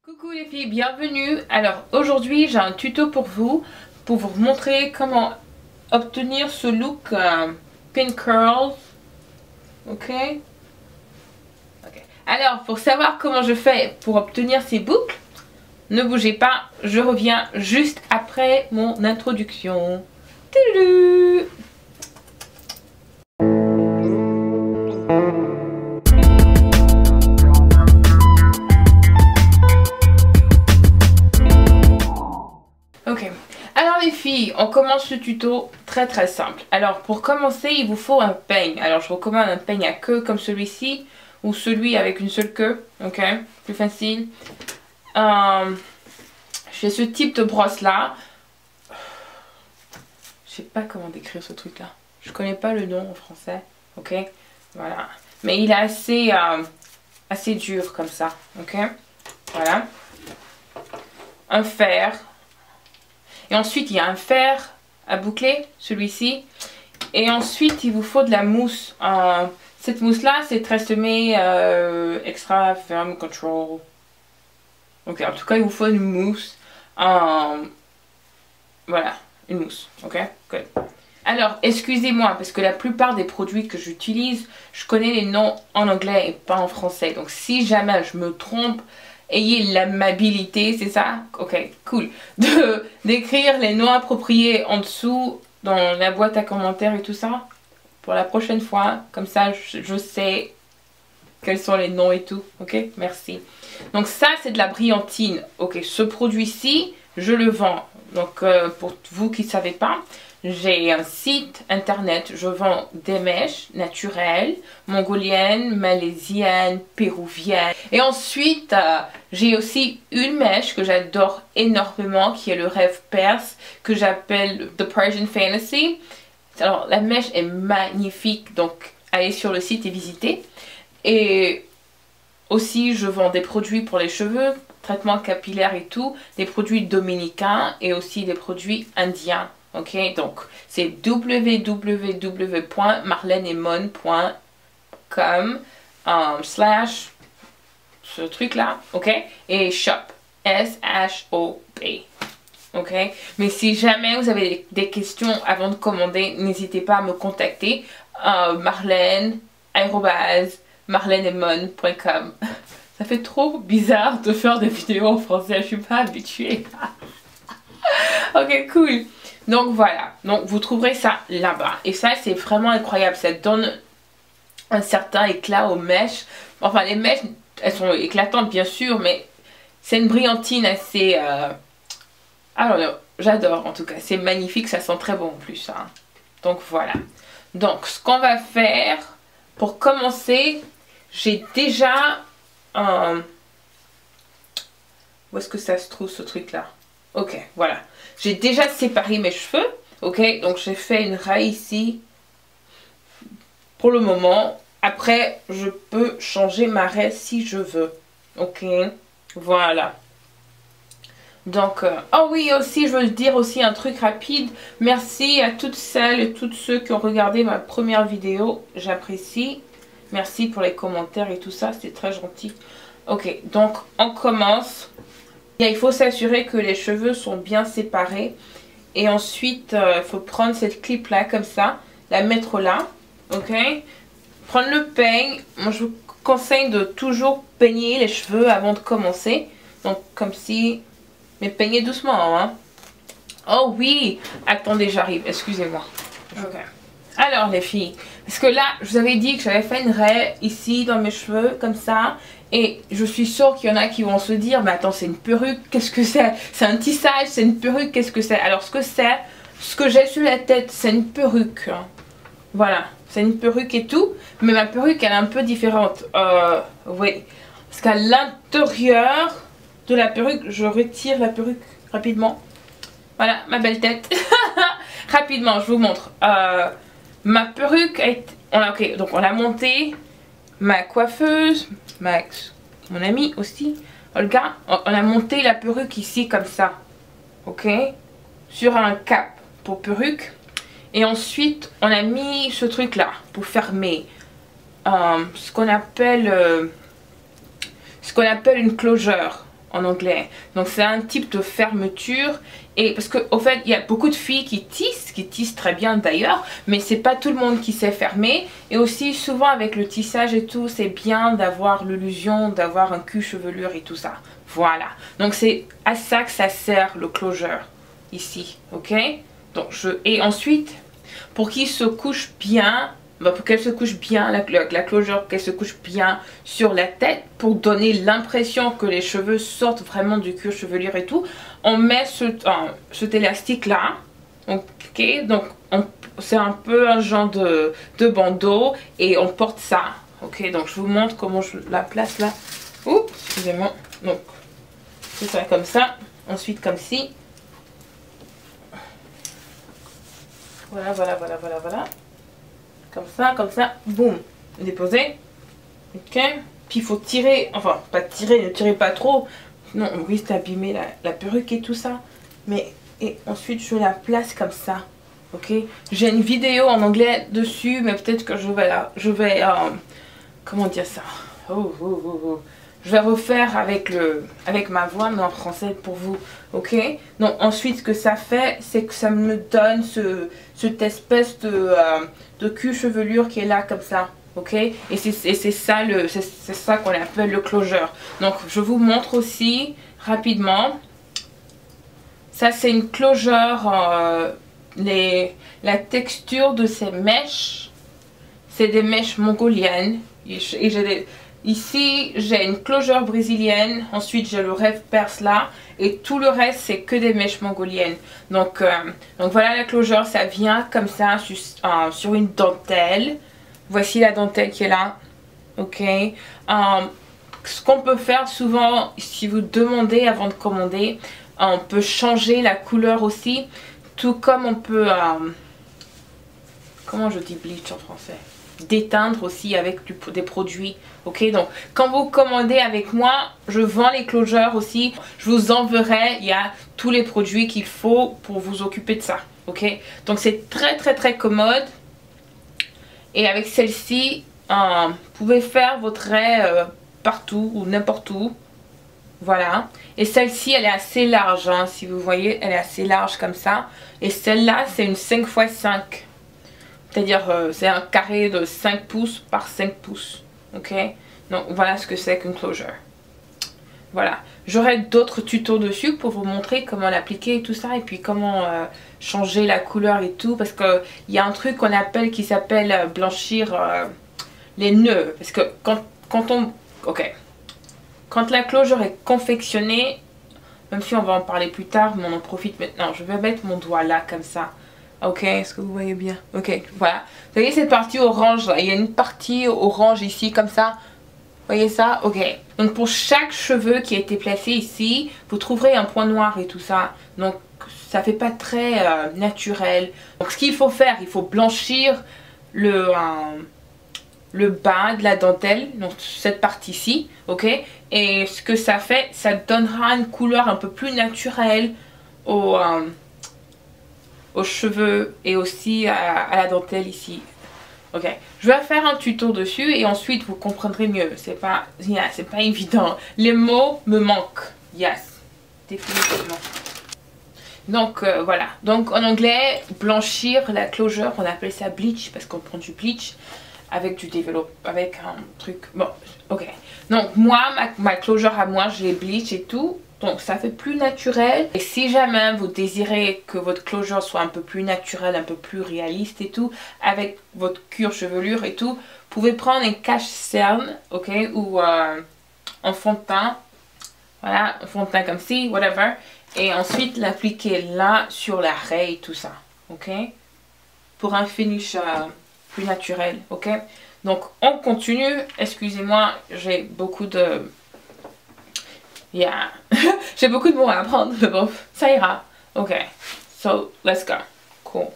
Coucou les filles, bienvenue. Alors aujourd'hui j'ai un tuto pour vous montrer comment obtenir ce look pin curls. Ok. Alors pour savoir comment je fais pour obtenir ces boucles, ne bougez pas, je reviens juste après mon introduction. Toulou. Ok, alors les filles, on commence le tuto très simple. Alors pour commencer, il vous faut un peigne. Alors je recommande un peigne à queue comme celui-ci ou celui avec une seule queue. Ok, plus facile. J'ai ce type de brosse là. Je sais pas comment décrire ce truc là. Je connais pas le nom en français. Ok, voilà. Mais il est assez dur comme ça. Ok, voilà. Un fer. Et ensuite, il y a un fer à boucler, celui-ci. Et ensuite, il vous faut de la mousse. Cette mousse-là, c'est Tresemme Extra Firm Control. Ok, en tout cas, il vous faut une mousse. Voilà, une mousse. Ok, good. Alors, excusez-moi, parce que la plupart des produits que j'utilise, je connais les noms en anglais et pas en français. Donc, si jamais je me trompe, ayez l'amabilité, c'est ça? Ok, cool. D'écrire les noms appropriés en dessous dans la boîte à commentaires et tout ça. Pour la prochaine fois. Comme ça, je sais quels sont les noms et tout. Ok, merci. Donc ça, c'est de la brillantine. Ok, ce produit-ci, je le vends. Donc pour vous qui ne savez pas, j'ai un site internet, je vends des mèches naturelles, mongoliennes, malaisiennes, péruviennes. Et ensuite, j'ai aussi une mèche que j'adore énormément, qui est le rêve perse, que j'appelle The Persian Fantasy. Alors, la mèche est magnifique, donc allez sur le site et visitez. Et aussi, je vends des produits pour les cheveux, traitement capillaire et tout, des produits dominicains et aussi des produits indiens. Ok, donc c'est www.marlenemon.com slash ce truc là, ok, et shop, S-H-O-P, ok. Mais si jamais vous avez des questions avant de commander, n'hésitez pas à me contacter, marlenemon.com. Ça fait trop bizarre de faire des vidéos en français, je suis pas habituée. Ok, cool. Donc voilà, donc vous trouverez ça là-bas. Et ça, c'est vraiment incroyable. Ça donne un certain éclat aux mèches. Enfin, les mèches, elles sont éclatantes bien sûr, mais c'est une brillantine assez... Alors, j'adore en tout cas. C'est magnifique, ça sent très bon en plus. Hein. Donc voilà. Donc, ce qu'on va faire, pour commencer, j'ai déjà... Où est-ce que ça se trouve ce truc-là? Ok, voilà. J'ai déjà séparé mes cheveux. Ok, donc j'ai fait une raie ici. Pour le moment. Après, je peux changer ma raie si je veux. Ok, voilà. Donc, oh oui, aussi, je veux dire aussi un truc rapide. Merci à toutes celles et tous ceux qui ont regardé ma première vidéo. J'apprécie. Merci pour les commentaires et tout ça. C'était très gentil. Ok, donc on commence. Il faut s'assurer que les cheveux sont bien séparés. Et ensuite, il faut prendre cette clip là comme ça. La mettre là. Ok. Prendre le peigne. Moi, je vous conseille de toujours peigner les cheveux avant de commencer. Donc, comme si... Mais peignez doucement, hein. Oh oui. Attendez, j'arrive. Excusez-moi. Ok. Alors, les filles. Parce que là, je vous avais dit que j'avais fait une raie ici dans mes cheveux. Comme ça. Et je suis sûre qu'il y en a qui vont se dire, mais attends, c'est une perruque, qu'est-ce que c'est? C'est un tissage, c'est une perruque, qu'est-ce que c'est? Alors ce que c'est, ce que j'ai sur la tête, c'est une perruque. Voilà, c'est une perruque et tout. Mais ma perruque, elle est un peu différente. Oui, parce qu'à l'intérieur de la perruque, je retire la perruque rapidement. Voilà, ma belle tête. Rapidement, je vous montre. Ma perruque, ok, donc on l'a montée. Ma coiffeuse, mon amie aussi, Olga, on a monté la perruque ici comme ça, ok, sur un cap pour perruque. Et ensuite, on a mis ce truc là pour fermer ce qu'on appelle une closure. en anglais. Donc c'est un type de fermeture. Et parce que au fait, il y a beaucoup de filles qui tissent très bien d'ailleurs, mais c'est pas tout le monde qui sait fermer. Et aussi souvent avec le tissage et tout, c'est bien d'avoir l'illusion d'avoir un cul chevelure et tout ça. Voilà. Donc c'est à ça que ça sert le closure ici, ok? Donc et ensuite, pour qu'il se couche bien, pour qu'elle se couche bien, la closure, qu'elle se couche bien sur la tête, pour donner l'impression que les cheveux sortent vraiment du cuir chevelure et tout, on met cet élastique là, ok, donc c'est un peu un genre de bandeau et on porte ça, ok, donc je vous montre comment je la place là. Oups, excusez-moi, donc c'est ça comme ça, ensuite comme ci, voilà, comme ça, boum, déposer, ok, puis il faut tirer, enfin pas tirer, ne tirez pas trop, sinon on risque d'abîmer la perruque et tout ça, mais et ensuite je la place comme ça, ok, j'ai une vidéo en anglais dessus, mais peut-être que je vais comment dire ça, je vais refaire avec ma voix, mais en français pour vous, ok. Donc ensuite ce que ça fait, c'est que ça me donne cette espèce de cul chevelure qui est là comme ça, ok. Et c'est ça qu'on appelle le closure. Donc je vous montre aussi rapidement. Ça c'est une closure, la texture de ces mèches, c'est des mèches mongoliennes. Et ici, j'ai une closure brésilienne, ensuite j'ai le rêve perse là, et tout le reste c'est que des mèches mongoliennes. Donc voilà la closure, ça vient comme ça sur une dentelle. Voici la dentelle qui est là, ok. Ce qu'on peut faire souvent, si vous demandez avant de commander, on peut changer la couleur aussi, tout comme on peut, comment je dis bleach en français, déteindre aussi avec des produits, ok. Donc quand vous commandez avec moi, je vends les closures aussi, je vous enverrai, il y a tous les produits qu'il faut pour vous occuper de ça, ok. Donc c'est très commode, et avec celle-ci vous pouvez faire votre raie partout ou n'importe où, voilà. Et celle-ci elle est assez large, hein, si vous voyez, elle est assez large comme ça, et celle-là c'est une 5x5. C'est-à-dire c'est un carré de 5 pouces par 5 pouces. Ok. Donc voilà ce que c'est qu'une closure. Voilà. J'aurai d'autres tutos dessus pour vous montrer comment l'appliquer et tout ça. Et puis comment changer la couleur et tout. Parce qu'il y a un truc qu'on appelle qui s'appelle blanchir les nœuds. Parce que quand on... Ok. Quand la closure est confectionnée, même si on va en parler plus tard, mais on en profite maintenant. Je vais mettre mon doigt là comme ça. Ok, est-ce que vous voyez bien? Ok, voilà. Vous voyez cette partie orange là? Il y a une partie orange ici comme ça. Vous voyez ça? Ok. Donc pour chaque cheveu qui a été placé ici, vous trouverez un point noir et tout ça. Donc ça fait pas très naturel. Donc ce qu'il faut faire, il faut blanchir le bas de la dentelle, donc cette partie-ci, ok. Et ce que ça fait, ça donnera une couleur un peu plus naturelle aux cheveux et aussi à la dentelle ici. Ok, je vais faire un tuto dessus et ensuite vous comprendrez mieux. C'est pas évident. Les mots me manquent. Yes, définitivement. Donc voilà. Donc en anglais, blanchir la closure, on appelle ça bleach parce qu'on prend du bleach avec du développe, avec un truc. Bon, ok. Donc moi, ma closure à moi, je l'ai bleach et tout. Donc ça fait plus naturel. Et si jamais vous désirez que votre closure soit un peu plus naturel, un peu plus réaliste et tout, avec votre cuir chevelure et tout, vous pouvez prendre un cache-cerne, ok, ou en fond de teint. Voilà, un fond de teint comme ci, whatever. Et ensuite l'appliquer là sur la raie et tout ça, ok, pour un finish plus naturel, ok. Donc on continue. Excusez-moi, j'ai beaucoup de... Yeah. J'ai beaucoup de mots à apprendre, mais bon, ça ira. Ok, so let's go. Cool.